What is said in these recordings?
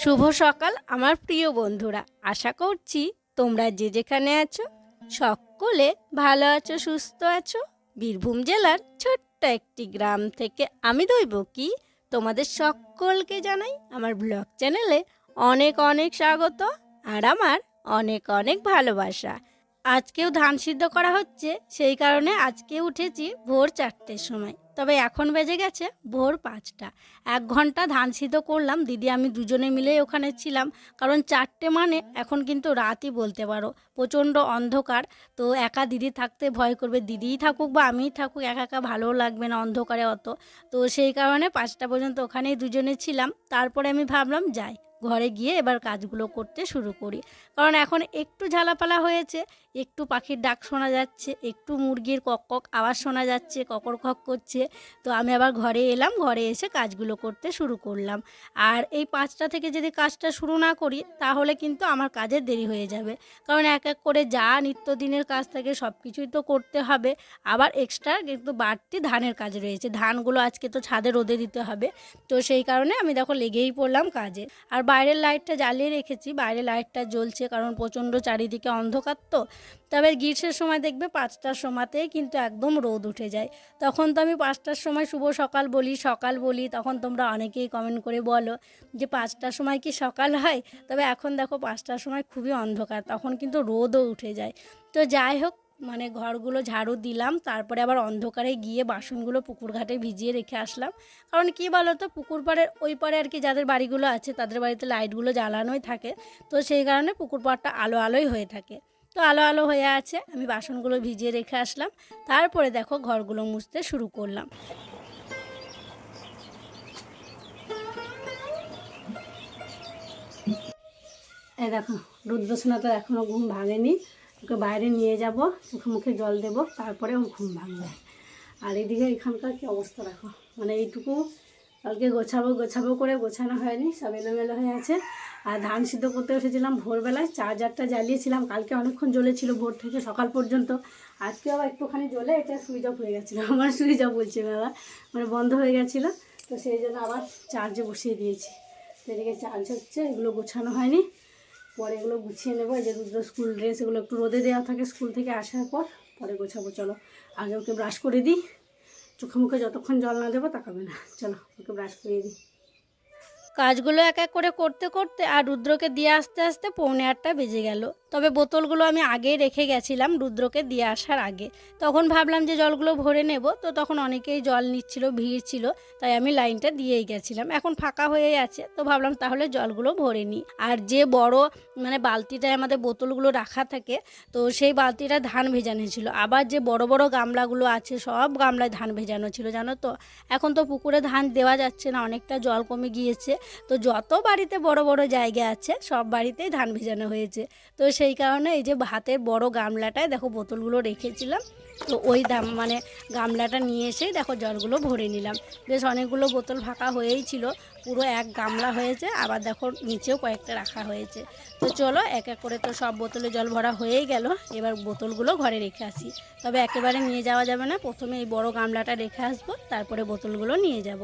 শুভ সকাল আমার প্রিয় বন্ধুরা, আশা করছি তোমরা যে যেখানে আছো সকলে ভালো আছো, সুস্থ আছো। বীরভূম জেলার ছোট্ট একটি গ্রাম থেকে আমি দৈবকী তোমাদের সকলকে জানাই আমার ব্লগ চ্যানেলে অনেক অনেক স্বাগত আর আমার অনেক অনেক ভালোবাসা। আজকেও ধান সিদ্ধ করা হচ্ছে, সেই কারণে আজকে উঠেছি ভোর 4টের সময়। তবে এখন বেজে গেছে ভোর 5টা। 1 ঘন্টা ধান সিদ্ধ করলাম, দিদি আমি দুজনে মিলেই ওখানে ছিলাম। কারণ 4টে মানে এখন কিন্তু রাতই বলতে পারো, প্রচণ্ড অন্ধকার। তো একা দিদি থাকতে ভয় করবে, দিদিই থাকুক বা আমিই থাকুক একা একা ভালোও লাগবে না অন্ধকারে অত। তো সেই কারণে 5টা পর্যন্ত ওখানেই দুজনে ছিলাম। তারপরে আমি ভাবলাম যাই ঘরে গিয়ে এবার কাজগুলো করতে শুরু করি। কারণ এখন একটু ঝালাপালা হয়েছে, একটু পাখির ডাক শোনা যাচ্ছে, একটু মুরগির কক কক আওয়াজ শোনা যাচ্ছে, ককর কক করছে। তো আমি আবার ঘরে এলাম, ঘরে এসে কাজগুলো করতে শুরু করলাম। আর এই 5টা থেকে যদি কাজটা শুরু না করি তাহলে কিন্তু আমার কাজের দেরি হয়ে যাবে। কারণ এক এক করে যা নিত্যদিনের কাজ থাকে সব কিছুই তো করতে হবে। আবার এক্সট্রা কিন্তু বাড়তি ধানের কাজ রয়েছে, ধানগুলো আজকে তো ছাদে রোদে দিতে হবে। তো সেই কারণে আমি দেখো লেগেই পড়লাম কাজে। আর বাইরের লাইটটা জ্বালিয়ে রেখেছি, বাইরের লাইটটা জ্বলছে কারণ প্রচণ্ড চারিদিকে অন্ধকার। তো তবে গ্রীষ্মের সময় দেখবে 5টার সময়তেই কিন্তু একদম রোদ উঠে যায়। তখন তো আমি 5টার সময় শুভ সকাল বলি, সকাল বলি, তখন তোমরা অনেকেই কমেন্ট করে বলো যে 5টার সময় কি সকাল হয়। তবে এখন দেখো 5টার সময় খুবই অন্ধকার, তখন কিন্তু রোদও উঠে যায়। তো যাই হোক, মানে ঘরগুলো ঝাড়ু দিলাম, তারপরে আবার অন্ধকারে গিয়ে বাসনগুলো পুকুর ঘাটে ভিজিয়ে রেখে আসলাম। কারণ কি বলো তো, পুকুর পাড়ের ওই পারে আর কি যাদের বাড়িগুলো আছে তাদের বাড়িতে লাইটগুলো জ্বালানোই থাকে। তো সেই কারণে পুকুর পাড়টা আলো আলোই হয়ে থাকে। তো আলো আলো হয়ে আছে, আমি বাসনগুলো ভিজিয়ে রেখে আসলাম। তারপরে দেখো ঘরগুলো মুছতে শুরু করলাম। এই দেখো রুদ্রসোনা তো এখনও ঘুম ভাঙেনি, ওকে বাইরে নিয়ে যাব, চোখে মুখে জল দেবো, তারপরে ও ঘুম ভাঙবে। আর এদিকে এখানকার কি অবস্থা দেখো, মানে এইটুকু কালকে গোছাবো গোছাবো করে গোছানো হয়নি, সব এলোমেলো হয়ে আছে। আর ধান সিদ্ধ করতে এসেছিলাম ভোরবেলায়, চার্জারটা জ্বালিয়েছিলাম, কালকে অনেকক্ষণ জ্বলেছিল ভোর থেকে সকাল পর্যন্ত। আজকে আবার একটুখানি জ্বলে এটা সুইচ অফ হয়ে গেছিলো, আমার সুইচ অফ বলছি বাবা, মানে বন্ধ হয়ে গেছিলো। তো সেই জন্য আবার চার্জে বসিয়ে দিয়েছি। তো এদিকে চার্জ হচ্ছে, এগুলো গোছানো হয়নি, পরে এগুলো গুছিয়ে নেবো। এই যে রুদ্র স্কুল ড্রেস, এগুলো একটু রোদে দেওয়া থাকে স্কুল থেকে আসার পর, পরে গোছাবো। চলো আগে ওকে ব্রাশ করে দিই, চোখে মুখে যতক্ষণ জল না দেবো তাকাবে না। চলো ওকে ব্রাশ করিয়ে দিই। কাজগুলো এক এক করে করতে করতে আর রুদ্রকে দিয়ে আসতে আসতে 7:45 বেজে গেল। তবে বোতলগুলো আমি আগেই রেখে গেছিলাম রুদ্রকে দিয়ে আসার আগে। তখন ভাবলাম যে জলগুলো ভরে নেব, তো তখন অনেকেই জল নিচ্ছিল, ভিড় ছিল, তাই আমি লাইনটা দিয়েই গেছিলাম। এখন ফাঁকা হয়েই আছে, তো ভাবলাম তাহলে জলগুলো ভরে নিই। আর যে বড় মানে বালতিটায় আমাদের বোতলগুলো রাখা থাকে, তো সেই বালতিটা ধান ভেজানো ছিল। আবার যে বড় বড় গামলাগুলো আছে সব গামলায় ধান ভেজানো ছিল, জানো তো। এখন তো পুকুরে ধান দেওয়া যাচ্ছে না, অনেকটা জল কমে গিয়েছে। তো যত বাড়িতে বড় বড় জায়গা আছে সব বাড়িতেই ধান ভেজানো হয়েছে। তো সেই কারণে এই যে ভাতের বড় গামলাটায় দেখো বোতলগুলো রেখেছিলাম, তো ওই মানে গামলাটা নিয়ে এসেই দেখো জলগুলো ভরে নিলাম। বেশ অনেকগুলো বোতল ফাঁকা হয়েই ছিল, পুরো এক গামলা হয়েছে। আবার দেখো নিচেও কয়েকটা রাখা হয়েছে। তো চলো এক এক করে তো সব বোতলে জল ভরা হয়েই গেল, এবার বোতলগুলো ঘরে রেখে আসি। তবে একেবারে নিয়ে যাওয়া যাবে না, প্রথমে এই বড় গামলাটা রেখে আসবো, তারপরে বোতলগুলো নিয়ে যাব।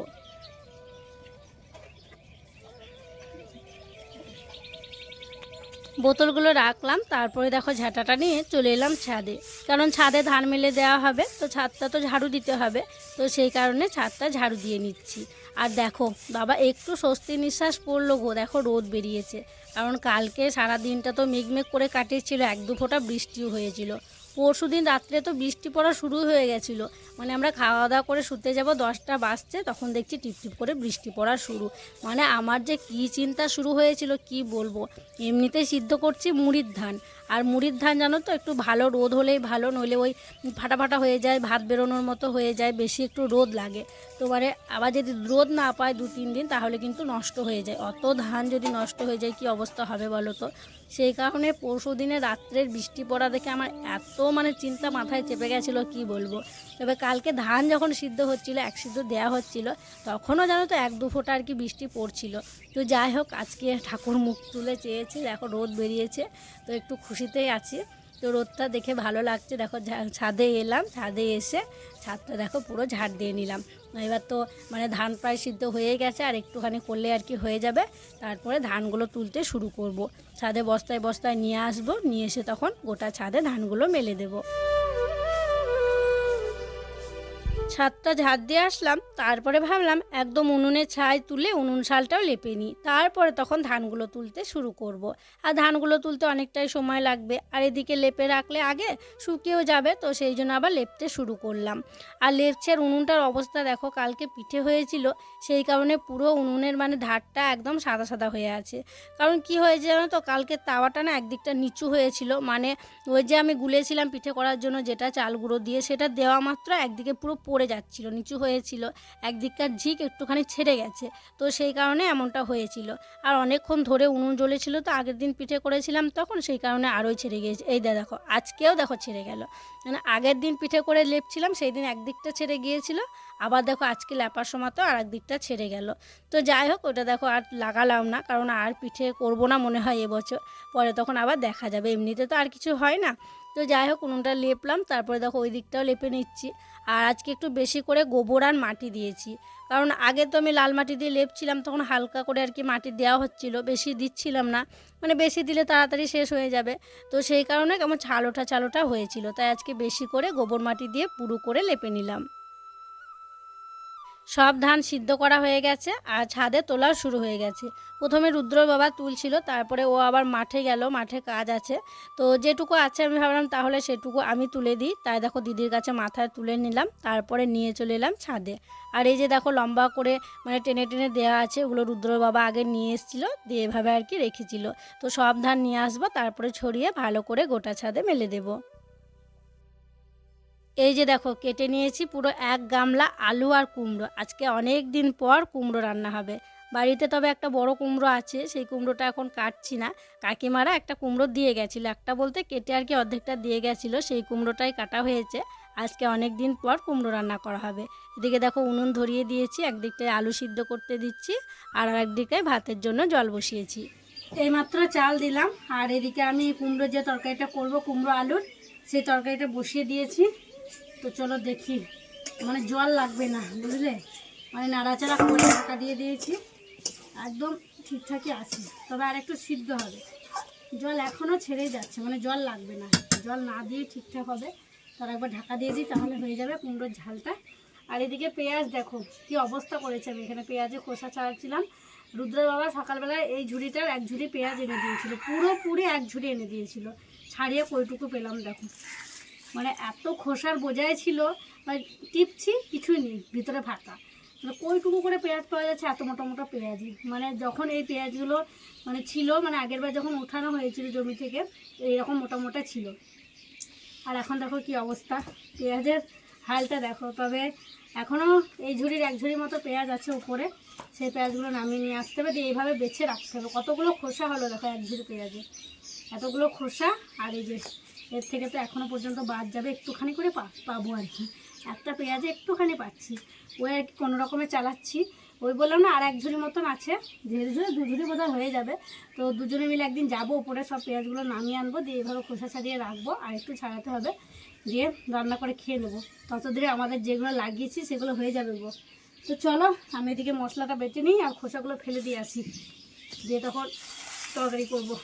বোতলগুলো রাখলাম, তারপরে দেখো ঝাঁটাটা নিয়ে চলে এলাম ছাদে। কারণ ছাদে ধান মেলে দেওয়া হবে, তো ছাদটা তো ঝাড়ু দিতে হবে। তো সেই কারণে ছাদটা ঝাড়ু দিয়ে নিচ্ছি। আর দেখো বাবা একটু স্বস্তি নিঃশ্বাস পড়লো গো, দেখো রোদ বেরিয়েছে। কারণ কালকে সারা দিনটা তো মেঘমেঘ করে কাটিয়েছিল, 1-2 ফোঁটা বৃষ্টিও হয়েছিল। পরশু দিন রাত্রে তো বৃষ্টি পড়া শুরু হয়ে গেছিলো, মানে আমরা খাওয়া দাওয়া করে শুতে যাব 10টা বাজছে, তখন দেখছি টিপটিপ করে বৃষ্টি পড়া শুরু। মানে আমার যে কী চিন্তা শুরু হয়েছিল কি বলবো। এমনিতেই সিদ্ধ করছি মুড়ির ধান, আর মুড়ির ধান জানো তো একটু ভালো রোদ হলেই ভালো, নইলে ওই ফাটা ফাটা হয়ে যায়, ভাত বেরোনোর মতো হয়ে যায়, বেশি একটু রোদ লাগে। তো মানে আবার যদি রোদ না পায় 2-3 দিন তাহলে কিন্তু নষ্ট হয়ে যায়। অত ধান যদি নষ্ট হয়ে যায় কি অবস্থা হবে বলো তো। সেই কারণে পরশু দিনে রাত্রের বৃষ্টি পড়া দেখে আমার এত মানে চিন্তা মাথায় চেপে গেছিলো কি বলবো। তবে কালকে ধান যখন সিদ্ধ হচ্ছিলো, এক সিদ্ধ দেওয়া হচ্ছিলো, তখনও জানো তো 1-2 ফোঁটা আর কি বৃষ্টি পড়ছিল। তো যাই হোক, আজকে ঠাকুর মুখ তুলে চেয়েছি, দেখো রোদ বেরিয়েছে, তো একটু খুশিতেই আছি। তো রোদটা দেখে ভালো লাগছে। দেখো ছাদে এলাম, ছাদে এসে ছাদটা দেখো পুরো ঝাড় দিয়ে নিলাম। এবার তো মানে ধান প্রায় সিদ্ধ হয়ে গেছে, আর একটুখানি করলে আর কি হয়ে যাবে। তারপরে ধানগুলো তুলতে শুরু করব। ছাদে বস্তায় বস্তায় নিয়ে আসবো, নিয়ে এসে তখন গোটা ছাদে ধানগুলো মেলে দেবো। ছাদটা ঝাড় দিয়ে আসলাম, তারপরে ভাবলাম একদম উনুনে ছাই তুলে উনুন শালটাও লেপে নিই, তারপরে তখন ধানগুলো তুলতে শুরু করব। আর ধানগুলো তুলতে অনেকটাই সময় লাগবে, আর এদিকে লেপে রাখলে আগে শুকিয়েও যাবে, তো সেই জন্য আবার লেপতে শুরু করলাম। আর লেপছে, আর উনুনটার অবস্থা দেখো, কালকে পিঠে হয়েছিল, সেই কারণে পুরো উনুনের মানে ধারটা একদম সাদা সাদা হয়ে আছে। কারণ কি হয়েছে জানো তো, কালকে তাওয়াটা না একদিকটা নিচু হয়েছিল, মানে ওই যে আমি গুলেছিলাম পিঠে করার জন্য যেটা চাল গুঁড়ো দিয়ে, সেটা দেওয়া মাত্র একদিকে পুরো পড়ে যাচ্ছিল, নিচু হয়েছিল, একদিককার ঝিক একটুখানি ছেড়ে গেছে, তো সেই কারণে এমনটা হয়েছিল। আর অনেকক্ষণ ধরে উনুন জ্বলেছিল, তো আগের দিন পিঠে করেছিলাম তখন, সেই কারণে আরোই ছেড়ে গিয়েছে। এই দেখো আজকেও দেখো ছেড়ে গেল, মানে আগের দিন পিঠে করে লেপছিলাম সেই দিন একদিকটা ছেড়ে গিয়েছিল, আবার দেখো আজকে লেপার সময় তো আর একদিকটা ছেড়ে গেল। তো যাই হোক, ওটা দেখো আর লাগালাম না, কারণ আর পিঠে করব না মনে হয় এবছর, পরে তখন আবার দেখা যাবে, এমনিতে তো আর কিছু হয় না। তো যাই হোক, উনুনটা লেপলাম, তারপরে দেখো ওই দিকটাও লেপে নিচ্ছি। আর আজকে একটু বেশি করে গোবর আর মাটি দিয়েছি, কারণ আগে তো আমি লাল মাটি দিয়ে লেপছিলাম, তখন হালকা করে আর কি মাটি দেওয়া হচ্ছিল, বেশি দিচ্ছিলাম না, মানে বেশি দিলে তাড়াতাড়ি শেষ হয়ে যাবে, তো সেই কারণে কেমন ছালোটা ছালোটা হয়েছিল, তাই আজকে বেশি করে গোবর মাটি দিয়ে পুরো করে লেপে নিলাম। সব ধান সিদ্ধ করা হয়ে গেছে, আর ছাদে তোলাও শুরু হয়ে গেছে। প্রথমে রুদ্র বাবা তুলছিল, তারপরে ও আবার মাঠে গেল, মাঠে কাজ আছে, তো যেটুকু আছে আমি ভাবলাম তাহলে সেটুকু আমি তুলে দিই, তাই দেখো দিদির কাছে মাথায় তুলে নিলাম, তারপরে নিয়ে চলে এলাম ছাদে। আর এই যে দেখো লম্বা করে মানে টেনে টেনে দেওয়া আছে, ওগুলো রুদ্র বাবা আগে নিয়ে এসেছিলো, দিয়ে এভাবে আর কি রেখেছিল। তো সব ধান নিয়ে আসবো, তারপরে ছড়িয়ে ভালো করে গোটা ছাদে মেলে দেবো। এই যে দেখো কেটে নিয়েছি পুরো এক গামলা আলু আর কুমড়ো, আজকে অনেক দিন পর কুমড়ো রান্না হবে বাড়িতে। তবে একটা বড় কুমড়ো আছে, সেই কুমড়োটা এখন কাটছি না, কাকিমারা একটা কুমড়ো দিয়ে গেছিলো, একটা বলতে কেটে আর কি অর্ধেকটা দিয়ে গেছিলো, সেই কুমড়োটাই কাটা হয়েছে। আজকে অনেক দিন পর কুমড়ো রান্না করা হবে। এদিকে দেখো উনুন ধরিয়ে দিয়েছি, একদিকটায় আলু সিদ্ধ করতে দিচ্ছি, আর একদিকটায় ভাতের জন্য জল বসিয়েছি। এইমাত্র চাল দিলাম, আর এদিকে আমি কুমড়ো যে তরকারিটা করব কুমড়ো আলুর, সেই তরকারিটা বসিয়ে দিয়েছি। তো চলো দেখি, মানে জল লাগবে না বুঝলে, মানে নাড়াচাড়া করে ঢাকা দিয়ে দিয়েছি, একদম ঠিকঠাকই আছে, তবে আর একটু সিদ্ধ হবে। জল এখনও ছেড়েই যাচ্ছে, মানে জল লাগবে না, জল না দিয়ে ঠিকঠাক হবে। তার একবার ঢাকা দিয়ে দিই, তাহলে হয়ে যাবে কুমড়োর ঝালটা। আর এদিকে পেঁয়াজ দেখো কি অবস্থা করেছে, আমি এখানে পেঁয়াজে খোসা ছাড়াচ্ছিলাম। রুদ্র বাবা সকালবেলায় এই ঝুড়িটার এক ঝুড়ি পেঁয়াজ এনে দিয়েছিল, পুরোপুরি এক ঝুড়ি এনে দিয়েছিল, ছাড়িয়ে কইটুকু পেলাম দেখো, মানে এত খোসার বোঝাই ছিল, মানে টিপছি কিছুই নেই, ভিতরে ফাঁকা, মানে কইটুকু করে পেঁয়াজ পাওয়া যাচ্ছে, এত মোটা মোটা পেঁয়াজই। মানে যখন এই পেঁয়াজগুলো মানে ছিল, মানে আগেরবার যখন উঠানো হয়েছিল জমি থেকে, এইরকম মোটা মোটা ছিল, আর এখন দেখো কি অবস্থা, পেঁয়াজের হালটা দেখো। তবে এখনও এই ঝুড়ির এক ঝুড়ির মতো পেঁয়াজ আছে উপরে, সেই পেঁয়াজগুলো নামিয়ে নিয়ে আসতে হবে, দিয়ে এইভাবে বেছে রাখতে হবে। কতগুলো খোসা হলো দেখো এক ঝুড়ি পেঁয়াজে, এতগুলো খোসা। আর এই যে এর থেকে তো এখনও পর্যন্ত বাদ যাবে, একটুখানি করে পাবো আর কি, একটা পেঁয়াজে একটুখানি পাচ্ছি, ওই আর কি কোনো রকমে চালাচ্ছি। ওই বললাম না আর এক ঝুড়ি মতন আছে, ধীরে ধীরে দু ঝুড়ি বোধহয় হয়ে যাবে। তো দুজনে মিলে একদিন যাবো উপরে, সব পেঁয়াজগুলো নামিয়ে আনবো, দিয়ে এইভাবে খোসা ছাড়িয়ে রাখবো, আর একটু ছাড়াতে হবে, দিয়ে রান্না করে খেয়ে নেবো। ততদিনে আমাদের যেগুলো লাগিয়েছি সেগুলো হয়ে যাবে গো। তো চলো আমি এদিকে মশলাটা বেটে নিই, আর খোসাগুলো ফেলে দিয়ে আসি, দিয়ে তখন তরকারি করবো।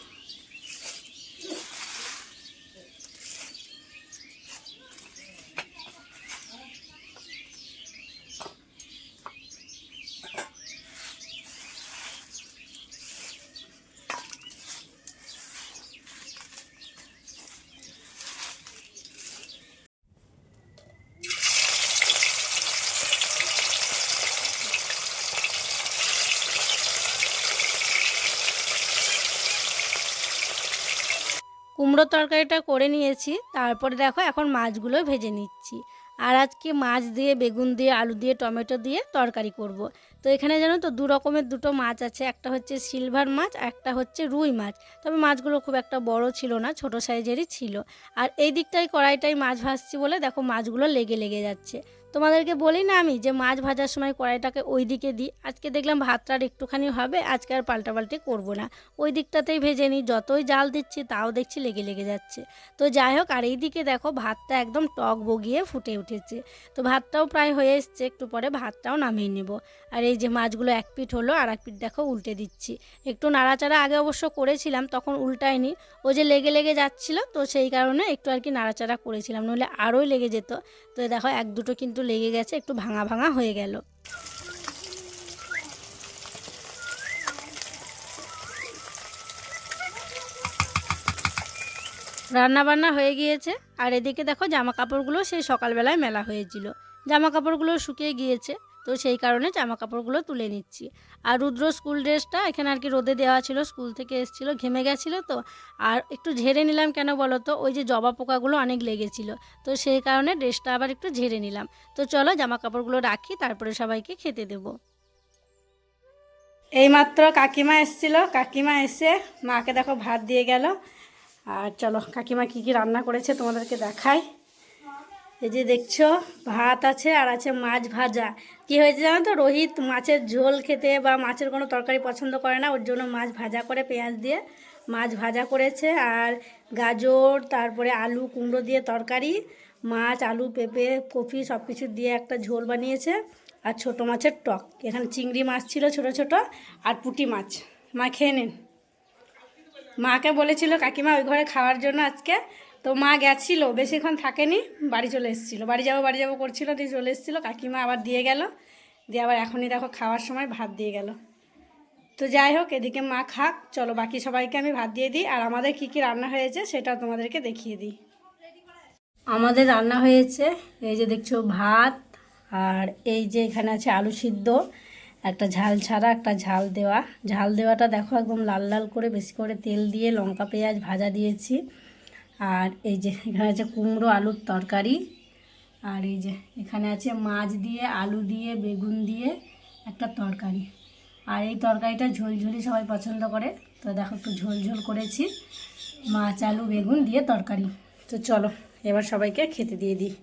কুমড়ো তরকারিটা করে নিয়েছি, তারপরে দেখো এখন মাছগুলো ভেজে নিচ্ছি। আর আজকে মাছ দিয়ে বেগুন দিয়ে আলু দিয়ে টমেটো দিয়ে তরকারি করব। তো এখানে জানো তো দু রকমের দুটো মাছ আছে, একটা হচ্ছে সিলভার মাছ আর একটা হচ্ছে রুই মাছ। তবে মাছগুলো খুব একটা বড় ছিল না, ছোট সাইজেরই ছিল। আর এই দিকটাই কড়াইটাই মাছ ভাজছি বলে দেখো মাছগুলো লেগে লেগে যাচ্ছে। তোমাদেরকে বলি না আমি যে মাছ ভাজার সময় কড়াইটাকে ওই দিকে দিই, আজকে দেখলাম ভাতটার একটুখানি হবে, আজকে আর পাল্টাপাল্টি করবো না, ওই দিকটাতেই ভেজে নিই। যতই জাল দিচ্ছি তাও দেখছি লেগে লেগে যাচ্ছে। তো যাই হোক, আর এই দিকে দেখো ভাতটা একদম টক বগিয়ে ফুটে উঠেছে। তো ভাতটাও প্রায় হয়ে এসছে, একটু পরে ভাতটাও নামিয়ে নেব। আর এই যে মাছগুলো এক পিঠ হলো, আর এক পিঠ দেখো উল্টে দিচ্ছি। একটু নাড়াচাড়া আগে অবশ্য করেছিলাম, তখন উল্টায়নি, ও যে লেগে লেগে যাচ্ছিলো, তো সেই কারণে একটু আর কি নাড়াচাড়া করেছিলাম, নইলে আরোই লেগে যেত। তো দেখো এক দুটো কিন্তু লেগে গেছে, একটু ভাঙা ভাঙা হয়ে গেল। রান্না বান্না হয়ে গিয়েছে। আর এদিকে দেখো জামা কাপড়গুলো সেই সকালবেলায় মেলা হয়েছিল, জামা কাপড়গুলো শুকিয়ে গিয়েছে, তো সেই কারণে জামা কাপড়গুলো তুলে নিচ্ছি। আর রুদ্র স্কুল ড্রেসটা এখানে আর কি রোদে দেওয়া ছিল, স্কুল থেকে এসেছিলো, ঘেমে গেছিলো তো, আর একটু ঝেড়ে নিলাম। কেন বলো তো, ওই যে জবা পোকাগুলো অনেক লেগেছিলো, তো সেই কারণে ড্রেসটা আবার একটু ঝেড়ে নিলাম। তো চলো জামা কাপড়গুলো রাখি, তারপরে সবাইকে খেতে দেবো। এইমাত্র কাকিমা এসেছিল, কাকিমা এসে মাকে দেখো ভাত দিয়ে গেল। আর চলো কাকিমা কি কি রান্না করেছে তোমাদেরকে দেখাই। এই যে দেখছো ভাত আছে, আর আছে মাছ ভাজা। কি হয়েছে জানো তো, রোহিত মাছের ঝোল খেতে বা মাছের কোনো তরকারি পছন্দ করে না, ওর জন্য মাছ ভাজা করে পেঁয়াজ দিয়ে মাছ ভাজা করেছে। আর গাজর, তারপরে আলু কুমড়ো দিয়ে তরকারি, মাছ আলু পেঁপে কপি সব কিছু দিয়ে একটা ঝোল বানিয়েছে। আর ছোটো মাছের টক, এখানে চিংড়ি মাছ ছিল ছোট ছোট, আর পুঁটি মাছ। মা খেয়ে নিন। মাকে বলেছিল কাকিমা ওই ঘরে খাওয়ার জন্য আজকে, তো মা গেছিলো, বেশিক্ষণ থাকেনি, বাড়ি চলে এসেছিলো, বাড়ি যাবো করছিল, দিয়ে চলে এসেছিলো। কাকিমা আবার দিয়ে গেল, দিয়ে আবার এখনই দেখো খাওয়ার সময় ভাত দিয়ে গেল। তো যাই হোক, এদিকে মা খাক, চলো বাকি সবাইকে আমি ভাত দিয়ে দিই। আর আমাদের কি কি রান্না হয়েছে সেটাও তোমাদেরকে দেখিয়ে দিই। আমাদের রান্না হয়েছে, এই যে দেখছো ভাত, আর এই যে এখানে আছে আলু সিদ্ধ, একটা ঝাল ছাড়া একটা ঝাল দেওয়া। ঝাল দেওয়াটা দেখো একদম লাল লাল করে বেশি করে তেল দিয়ে লঙ্কা পেঁয়াজ ভাজা দিয়েছি। আর এই যে এখানে আছে কুমড়ো আলুর তরকারি। আর এই যে এখানে আছে মাছ দিয়ে আলু দিয়ে বেগুন দিয়ে একটা তরকারি। আর এই তরকারিটা ঝোলঝোলি সবাই পছন্দ করে, তো দেখো একটু ঝোল ঝোল করেছি, মাছ আলু বেগুন দিয়ে তরকারি। তো চলো এবার সবাইকে খেতে দিয়ে দিই।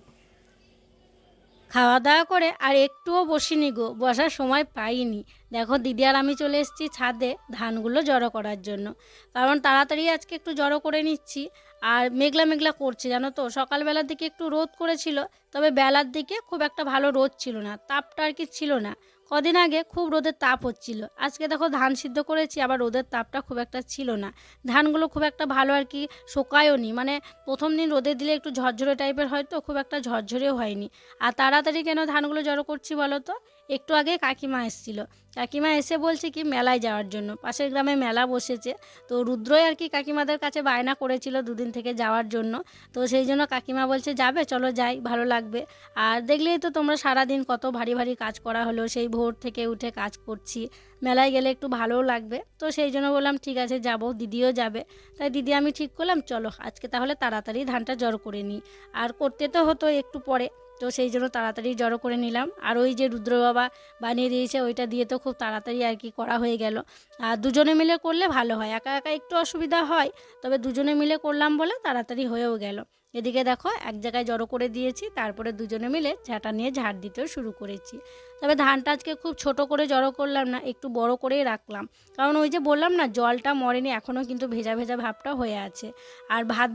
খাওয়া দাওয়া করে আর একটুও বসিনি গো, বসার সময় পাইনি। দেখো দিদি আর আমি চলে এসেছি ছাদে ধানগুলো জড়ো করার জন্য, কারণ তাড়াতাড়ি আজকে একটু জড়ো করে নিচ্ছি। আর মেঘলা মেঘলা করছে জানো তো, সকালবেলার দিকে একটু রোদ করেছিল, তবে বেলার দিকে খুব একটা ভালো রোদ ছিল না, তাপটা আর কি ছিল না। কদিন আগে খুব রোদের তাপ হচ্ছিল, আজকে দেখো ধান সিদ্ধ করেছি, আবার রোদের তাপটা খুব একটা ছিল না, ধানগুলো খুব একটা ভালো আর কি শোকায়ও নি, মানে প্রথম দিন রোদে দিলে একটু ঝরঝরে টাইপের হয়, তো খুব একটা ঝরঝরেও হয়নি। আর তাড়াতাড়ি কেন ধানগুলো জড়ো করছি বলো তো, একটু আগে কাকিমা এসেছিলো, কাকিমা এসে বলছে কি মেলায় যাওয়ার জন্য, পাশের গ্রামে মেলা বসেছে, তো রুদ্রই আর কি কাকিমাদের কাছে বায়না করেছিল দুদিন থেকে যাওয়ার জন্য। তো সেই জন্য কাকিমা বলছে যাবে, চলো যাই, ভালো লাগবে। আর দেখলেই তো তোমরা সারাদিন কত ভারী ভারী কাজ করা হলো, সেই ভোর থেকে উঠে কাজ করছি, মেলায় গেলে একটু ভালোও লাগবে। তো সেই জন্য বললাম ঠিক আছে যাব, দিদিও যাবে। তাই দিদি আমি ঠিক করলাম চলো আজকে তাহলে তাড়াতাড়ি ধানটা জড়ো করে নিই। আর করতে তো হতো একটু পরে, তো সেই জন্য তাড়াতাড়ি জড়ো করে নিলাম। আর ওই যে রুদ্র বাবা বানিয়ে দিয়েছে ওইটা দিয়ে তো খুব তাড়াতাড়ি আর কি করা হয়ে গেল। আর দুজনে মিলে করলে ভালো হয়, একা একা একটু অসুবিধা হয়, তবে দুজনে মিলে করলাম বলে তাড়াতাড়ি হয়েও গেল। এদিকে দেখো এক জায়গায় জড়ো করে দিয়েছি, তারপরে দুজনে মিলে ঝাঁটা নিয়ে ঝাড় দিতেও শুরু করেছি। তবে ধানটা আজকে খুব ছোট করে জড়ো করলাম না, একটু বড় করেই রাখলাম, কারণ ওই যে বললাম না জলটা মরেনি, এখনও কিন্তু ভেজা ভেজা ভাবটা হয়ে আছে। আর ভাত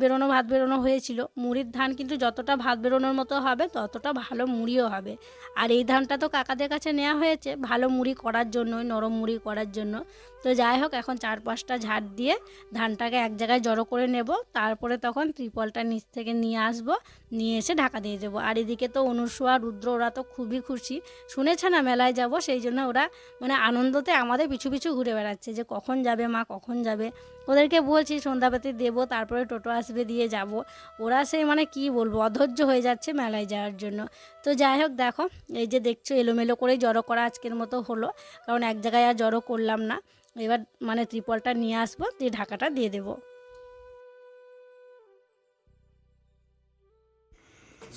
বেরোনো হয়েছিল, মুড়ির ধান কিন্তু যতটা ভাত বেরোনোর মতো হবে ততটা ভালো মুড়িও হবে। আর এই ধানটা তো কাকাদের কাছে নেওয়া হয়েছে ভালো মুড়ি করার জন্য, নরম মুড়ি করার জন্য। তো যাই হোক, এখন 4-5টা ঝাড় দিয়ে ধানটাকে এক জায়গায় জড়ো করে নেব, তারপরে তখন ত্রিপলটা নিচ থেকে নিয়ে আসব, নিয়ে এসে ঢাকা দিয়ে দেবো। আর এদিকে তো অনুসুয়া রুদ্র ওরা তো খুবই খুশি, শুনেছে না মেলায় যাব, সেই জন্য ওরা মানে আনন্দতে আমাদের পিছু পিছু ঘুরে বেড়াচ্ছে যে কখন যাবে মা, কখন যাবে। ওদেরকে বলছি সন্ধ্যাবাতি দেবো, তারপরে টোটো আসবে, দিয়ে যাব। ওরা সেই মানে কি বলবো অধৈর্য হয়ে যাচ্ছে মেলায় যাওয়ার জন্য। তো যাই হোক দেখো, এই যে দেখছো এলোমেলো করেই জড়ো করা আজকের মতো হলো, কারণ এক জায়গায় আর জড়ো করলাম না। এবার মানে ত্রিপলটা নিয়ে আসবো, দিয়ে ঢাকাটা দিয়ে দেবো।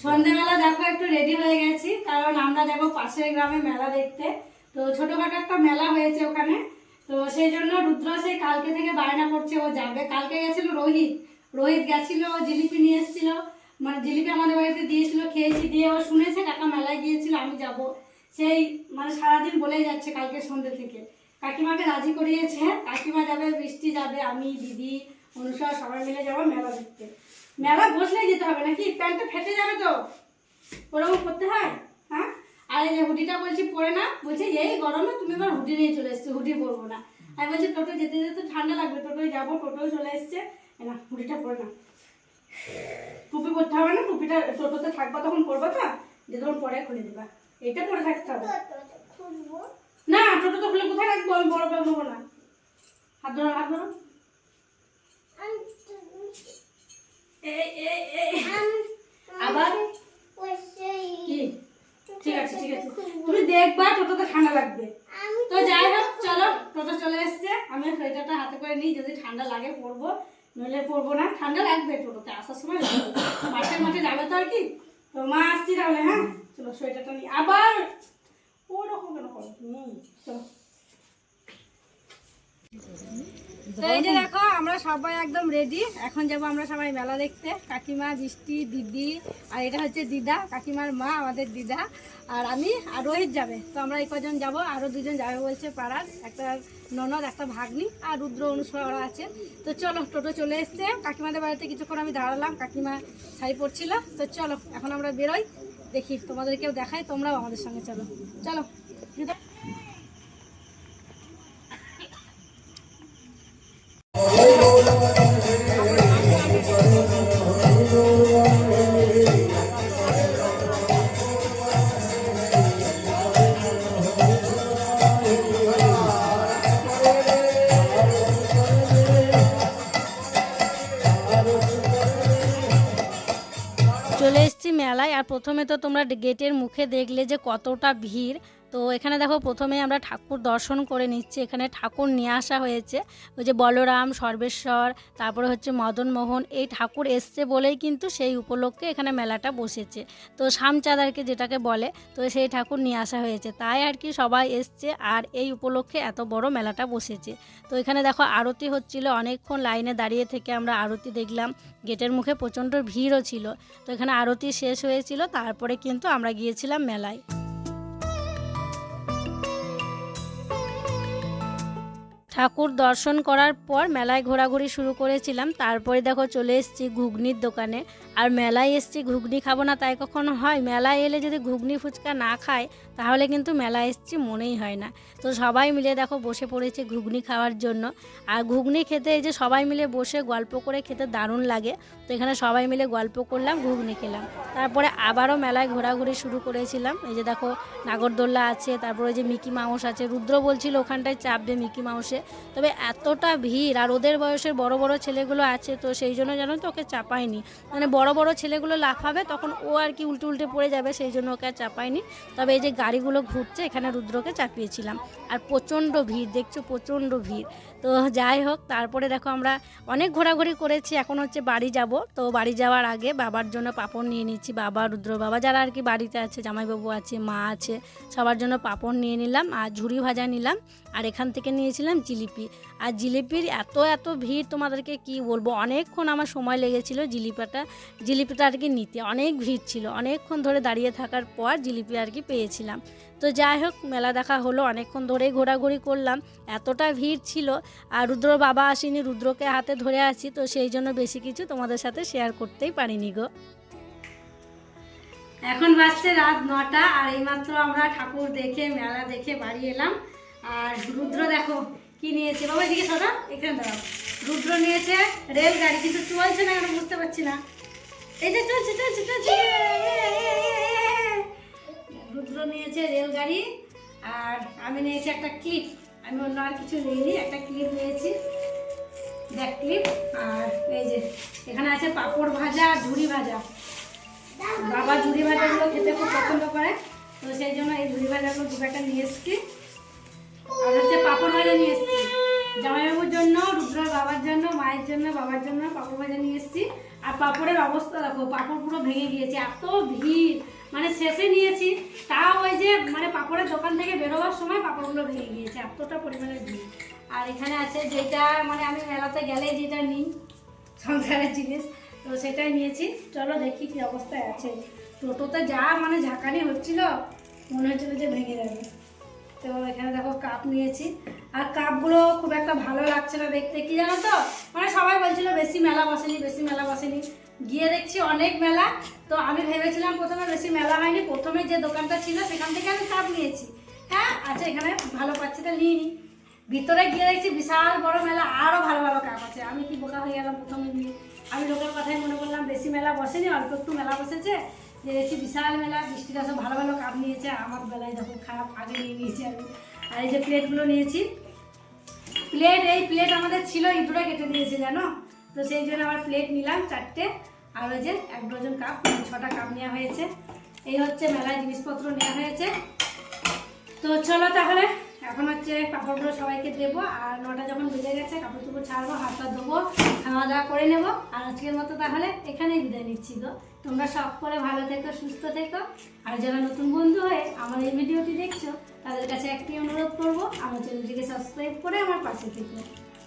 সন্ধ্যেবেলা দেখো একটু রেডি হয়ে গেছি, কারণ আমরা যাবো পাশের গ্রামে মেলা দেখতে। তো ছোটোখাটো একটা মেলা হয়েছে ওখানে। তো সেই জন্য রুদ্র সেই কালকে থেকে বায়না করছে ও যাবে। কালকে গেছিলো রোহিত গেছিলো, জিলিপি নিয়ে এসেছিলো, মানে জিলিপি আমাদের বাড়িতে দিয়েছিল, খেয়েছি, দিয়ে ও শুনেছে কাকা মেলায় গিয়েছিল আমি যাব। সেই মানে সারাদিন বলেই যাচ্ছে কালকে সন্ধ্যে থেকে। কাকিমাকে রাজি করিয়েছে, কাকিমা যাবে, বৃষ্টি যাবে, আমি, দিদি, অনুষা সবাই মিলে যাবো মেলা দেখতে। মেলা বসলেই যেতে হবে নাকি? প্যান্টটা ফেটে যাবে তো, ওরকম করতে হয়। হ্যাঁ, আর এই যে হুডিটা বলছি পরে না, বলছে এই গরমে তুমি এবার হুডি নিয়ে চলে এসছো, হুডি পরবো না। আমি বলছি টোটো যেতে যেতে ঠান্ডা লাগবে, টোটোয় যাবো, টোটোয় চলে এসছে, না হুডিটা পরে না। টুপি পরতে হবে না, টুপিটা টোটোতে থাকবা তখন পরবো, তো যে তখন পরে খুলে দেবা, এটা পরে থাকতে হবে না। টোটো তো খুলে কোথায় রাখবো, আমি বড় ব্যাগ নেবো না। হাত ধরো, হাত ধরো। আবার কি? ঠিক আছে ঠিক আছে, তুমি দেখবা টোটোতে ঠান্ডা লাগবে। তো যাই হোক চলো, টোটো চলে এসছে, আমি সোয়েটারটা হাতে করে নিই, যদি ঠান্ডা লাগে পরবো, নইলে পরবো না। ঠান্ডা লাগবে টোটোতে আসার সময়, মাঠে যাবে তো আর কি। তো মা আসছি তাহলে, হ্যাঁ চলো সোয়েটারটা নিই। আবার ওরকম কেন করো, চলো। তো এই যে দেখো আমরা সবাই একদম রেডি, এখন যাবো আমরা সবাই মেলা দেখতে। কাকিমা, বৃষ্টি, দিদি, আর এটা হচ্ছে দিদা, কাকিমার মা, আমাদের দিদা, আর আমি, আর রোহিত যাবে। তো আমরা এই কজন যাবো, আরও দুজন যাবে বলছে পাড়ার, একটা ননদ, একটা ভাগ্নি, আর রুদ্র, অনুষ্কা ওরা আছে। তো চলো, টোটো চলে এসছে। কাকিমাদের বাড়িতে কিছুক্ষণ আমি দাঁড়ালাম, কাকিমা শাড়ি পরছিল। তো চলো এখন আমরা বেরোই, দেখি তোমাদেরকেও দেখাই, তোমরাও আমাদের সঙ্গে চলো। চলো দিদা। চলে এসেছি মেলায়। আর প্রথমে তো তোমরা গেটের মুখে দেখলে যে কতটা ভিড়। তো এখানে দেখো প্রথমে আমরা ঠাকুর দর্শন করে নিচ্ছি। এখানে ঠাকুর নিয়ে আসা হয়েছে, ওই যে বলরাম, সর্বেশ্বর, তারপরে হচ্ছে মদনমোহন, এই ঠাকুর এসছে বলেই কিন্তু সেই উপলক্ষে এখানে মেলাটা বসেছে। তো শামচাঁদ আর কি যেটাকে বলে, তো সেই ঠাকুর নিয়ে আসা হয়েছে, তাই আর কি সবাই এসছে, আর এই উপলক্ষে এত বড় মেলাটা বসেছে। তো এখানে দেখো আরতি হচ্ছিল, অনেকক্ষণ লাইনে দাঁড়িয়ে থেকে আমরা আরতি দেখলাম। গেটের মুখে প্রচণ্ড ভিড়ও ছিল। তো এখানে আরতি শেষ হয়েছিল, তারপরে কিন্তু আমরা গিয়েছিলাম মেলায়। ঠাকুর দর্শন করার পর মেলায় ঘোরাঘুরি শুরু করেছিলাম। তারপরে দেখো চলে এসেছি ঘুগনির দোকানে। আর মেলায় এসেছি, ঘুগনি খাবো না তাই কখনো হয়? মেলায় এলে যদি ঘুগনি ফুচকা না খায় তাহলে কিন্তু মেলায় এসেছি মনেই হয় না। তো সবাই মিলে দেখো বসে পড়েছে ঘুগনি খাওয়ার জন্য। আর ঘুগনি খেতে এই যে সবাই মিলে বসে গল্প করে খেতে দারুণ লাগে। তো এখানে সবাই মিলে গল্প করলাম, ঘুগনি খেলাম। তারপরে আবারও মেলায় ঘোরাঘুরি শুরু করেছিলাম। এই যে দেখো নাগরদোল্লা আছে, তারপরে যে মিকি মাউস আছে। রুদ্র বলছিল ওখানটায় চাপবে মিকি মাউসে, তবে এতটা ভিড়, আর ওদের বয়সের বড় বড় ছেলেগুলো আছে, তো সেই জন্য জানো তো ওকে চাপায়নি। মানে বড় বড় ছেলেগুলো লাফাবে তখন ও আর কি উল্টে উল্টে পড়ে যাবে, সেই জন্য ওকে আর চাপায়নি। তবে এই যে গাড়িগুলো ঘুরছে এখানে রুদ্রকে চাপিয়েছিলাম। আর প্রচণ্ড ভিড়, দেখছো প্রচণ্ড ভিড়। তো যাই হোক, তারপরে দেখো আমরা অনেক ঘোরাঘুরি করেছি, এখন হচ্ছে বাড়ি যাব। তো বাড়ি যাওয়ার আগে বাবার জন্য পাঁপড় নিয়ে নিচ্ছি, বাবা, রুদ্র বাবা, যারা আর কি বাড়িতে আছে, জামাইবাবু আছে, মা আছে, সবার জন্য পাঁপড় নিয়ে নিলাম, আর ঝুড়ি ভাজা নিলাম, আর এখান থেকে নিয়েছিলাম জিলিপি। আর জিলিপির এত ভিড় তোমাদেরকে কি বলবো, অনেকক্ষণ আমার সময় লেগেছিল জিলিপিটা আর কি নিতে, অনেক ভিড় ছিল, অনেকক্ষণ ধরে দাঁড়িয়ে থাকার পর জিলিপি আর কি পেয়েছিলাম। তো যাই হোক, মেলা দেখা হলো, অনেকক্ষণ ধরেই ঘোরাঘুরি করলাম, এতটা ভিড় ছিল। আর রুদ্র বাবা আসেনি, রুদ্রকে হাতে ধরে আছি, তো সেই জন্য বেশি কিছু তোমাদের সাথে শেয়ার করতেই পারিনি গো। এখন বাজছে রাত 9টা, আর এইমাত্র আমরা ঠাকুর দেখে মেলা দেখে বাড়ি এলাম। আর রুদ্র দেখো কি নিয়েছে, বাবা এদিকে সদা, এখানে দাঁড়াও। রুদ্র নিয়েছে রেলগাড়ি, কিন্তু চলছে না কেন বুঝতে পারছি না। এই যে চলছে চলছে চলছে, রুদ্র নিয়েছে রেলগাড়ি, আর আমি নিয়েছি একটা ক্লিপ। আমি অন্য আর কিছু নিইনি, একটা ক্লিপ নিয়েছি, ব্যাক ক্লিপ। আর এই যে এখানে আছে পাঁপড় ভাজা আর ঝুড়ি ভাজা। বাবা ঝুড়ি ভাজাগুলো খেতে খুব পছন্দ করে, তো সেই জন্য এই ঝুড়ি ভাজাগুলো দু প্যাকেট নিয়ে এসেছি। আর হচ্ছে পাঁপড় ভাজা নিয়ে এসেছি জামাইবাবুর জন্য, রুদ্রর বাবার জন্য, মায়ের জন্য, বাবার জন্য পাঁপড় ভাজা নিয়ে এসেছি। আর পাঁপড়ের অবস্থা দেখো, পাঁপড় পুরো ভেঙে গিয়েছে, এত ভিড়, মানে শেষে নিয়েছি তাও ওই যে মানে পাঁপড়ের দোকান থেকে বেরোবার সময় পাঁপড়গুলো ভেঙে গিয়েছে, এতটা পরিমাণে ভিড়। আর এখানে আছে যেটা মানে আমি মেলাতে গেলে যেটা নিই সংসারের জিনিস, তো সেটাই নিয়েছি। চলো দেখি কি অবস্থায় আছে। টোটোতে যা মানে ঝাঁকানি হচ্ছিল, মনে হচ্ছিল যে ভেঙে যাবে। তো এখানে দেখো কাপ নিয়েছি, আর কাপগুলো খুব একটা ভালো লাগছে না দেখতে, কি জানো তো, মানে সবাই বলছিল বেশি মেলা বসেনি, বেশি মেলা বসেনি। গিয়ে দেখছি অনেক মেলা। তো আমি ভেবেছিলাম প্রথমে বেশি মেলা হয়নি, প্রথমে যে দোকানটা ছিল সেখান থেকে আমি কাপ নিয়েছি। হ্যাঁ আচ্ছা, এখানে ভালো পাচ্ছি তো নিয়ে নিই। ভিতরে গিয়ে দেখছি বিশাল বড় মেলা, আরও ভালো ভালো কাপ আছে। আমি কি বোকা হয়ে গেলাম প্রথমে নিয়ে, আমি লোকের কথাই মনে করলাম বেশি মেলা বসেনি, অল্প একটু মেলা বসেছে। যে দেখছি বিশাল মেলা, বৃষ্টিটা সব ভালো ভালো কাপ নিয়েছে। আমার বেলায় দেখো খারাপ, আগে নিয়ে নিয়েছি আমি। আর এই যে প্লেটগুলো নিয়েছি, এই প্লেট আমাদের ছিল, ইঁদুরে কেটে দিয়েছে জানো, তো সেই জন্য আবার প্লেট নিলাম 4টে। আর ওই যে 1 ডজন কাপ, 6টা কাপ নেওয়া হয়েছে। এই হচ্ছে মেলায় জিনিসপত্র নেওয়া হয়েছে। তো চলো তাহলে এখন হচ্ছে পাঁপড়গুলো সবাইকে দেবো, আর 9টা যখন বেজে গেছে কাপড় চোপড় ছাড়বো, হাত পা ধোবো, খাওয়া দাওয়া করে নেবো। আর আজকের মতো তাহলে এখানেই বিদায় নিচ্ছি গো। তোমরা সকলে ভালো থেকো, সুস্থ থেকো। আর যারা নতুন বন্ধু হয়ে আমার এই ভিডিওটি দেখছো, তাদের কাছে একটি অনুরোধ করবো, আমার চ্যানেলটিকে সাবস্ক্রাইব করে আমার পাশে থেকো।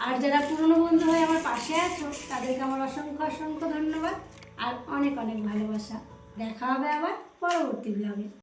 আর যারা পুরনো বন্ধু হয়ে আমার পাশে আছো, তাদেরকে আমার অসংখ্য অসংখ্য ধন্যবাদ আর অনেক অনেক ভালোবাসা। দেখা হবে আবার পরবর্তী ব্লগে।